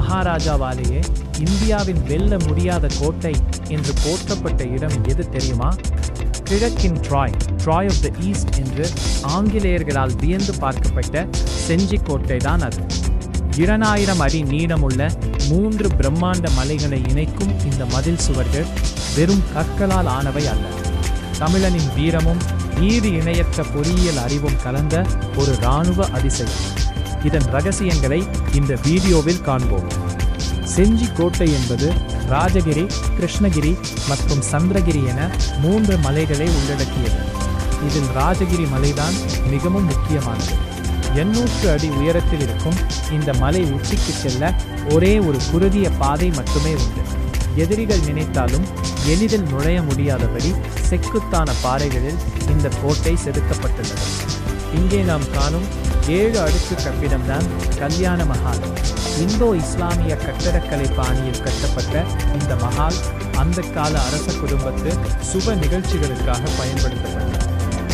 மகாராஜாவாலேயே இந்தியாவின் வெல்ல முடியாத கோட்டை என்று போற்றப்பட்ட இடம் எது தெரியுமா? கிழக்கின் ட்ராய் ஆஃப் த ஈஸ்ட் என்று ஆங்கிலேயர்களால் வியந்து பார்க்கப்பட்ட செஞ்சி கோட்டை தான் அது. 2000 அடி நீளமுள்ள 3 பிரம்மாண்ட மலைகளை இணைக்கும் இந்த மதில் சுவர்கள் வெறும் கற்களால் ஆனவை அல்ல. தமிழனின் வீரமும் ஈடு இணையற்ற பொறியியல் அறிவும் கலந்த ஒரு இராணுவ அதிசயம். இதன் ரகசியங்களை இந்த வீடியோவில் காண்போம். செஞ்சி கோட்டை என்பது ராஜகிரி, கிருஷ்ணகிரி மற்றும் சந்திரகிரி என 3 மலைகளை உள்ளடக்கியது. இதில் ராஜகிரி மலைதான் மிகவும் முக்கியமானது. 800 அடி உயரத்தில் இருக்கும் இந்த மலை உச்சிக்கு செல்ல ஒரே ஒரு குறுகிய பாதை மட்டுமே உண்டு. எதிரிகள் நினைத்தாலும் எளிதில் நுழைய முடியாதபடி செக்குத்தான பாறைகளில் இந்த கோட்டை செதுக்கப்பட்டுள்ளது. இங்கே நாம் காணும் 7 அடுக்கு கட்டிடம்தான் கல்யாண மஹால். இந்தோ இஸ்லாமிய கட்டடக்கலை பாணியில் கட்டப்பட்ட இந்த மஹால் அந்த கால அரச குடும்பத்து சுப நிகழ்ச்சிகளுக்காக பயன்படுத்தப்பட்டது.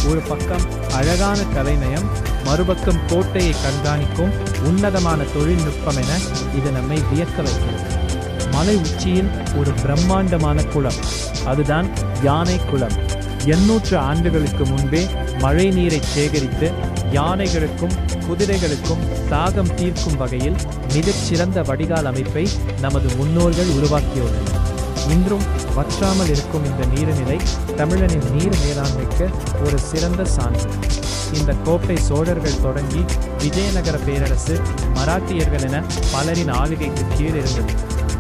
ஒரு பக்கம் அழகான கலைநயம், மறுபக்கம் கோட்டையை கண்காணிக்கும் உன்னதமான தொழில்நுட்பம் என இது நம்மை வியக்க வைக்கிறது. மலை உச்சியில் ஒரு பிரம்மாண்டமான குளம், அதுதான் யானை குளம். 800 ஆண்டுகளுக்கு முன்பே மழை நீரை சேகரித்து யானைகளுக்கும் குதிரைகளுக்கும் தாகம் தீர்க்கும் வகையில் மிகச்சிறந்த வடிகால் அமைப்பை நமது முன்னோர்கள் உருவாக்கியுள்ளனர். இன்றும் வற்றாமல் இருக்கும் இந்த நீர்நிலை தமிழனின் நீர் மேலாண்மைக்கு ஒரு சிறந்த சான்று. இந்த கோட்டை சோழர்கள் தொடங்கி விஜயநகர பேரரசு, மராட்டியர்கள் என பலரின் ஆளுகைக்கு கீழ் இருந்தது.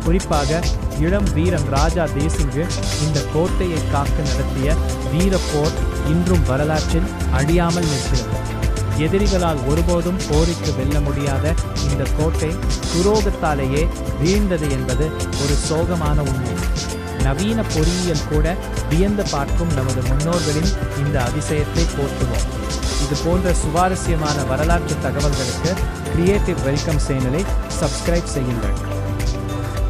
குறிப்பாக இளம் வீரன் ராஜா தேசிங்கு இந்த கோட்டையை காக்க நடத்திய வீரப்போர் இன்றும் வரலாற்றில் அழியாமல் நிற்கிறது. எதிரிகளால் ஒருபோதும் போரிட்டு வெல்ல முடியாத இந்த கோட்டை துரோகத்தாலேயே வீழ்ந்தது என்பது ஒரு சோகமான உண்மை. நவீன பொறியியல் கூட வியந்து பார்க்கும் நமது முன்னோர்களின் இந்த அதிசயத்தை போற்றுவோம். இது போன்ற சுவாரஸ்யமான வரலாற்று தகவல்களுக்கு கிரியேட்டிவ் வெல்கம் சேனலை சப்ஸ்கிரைப் செய்யுங்கள்.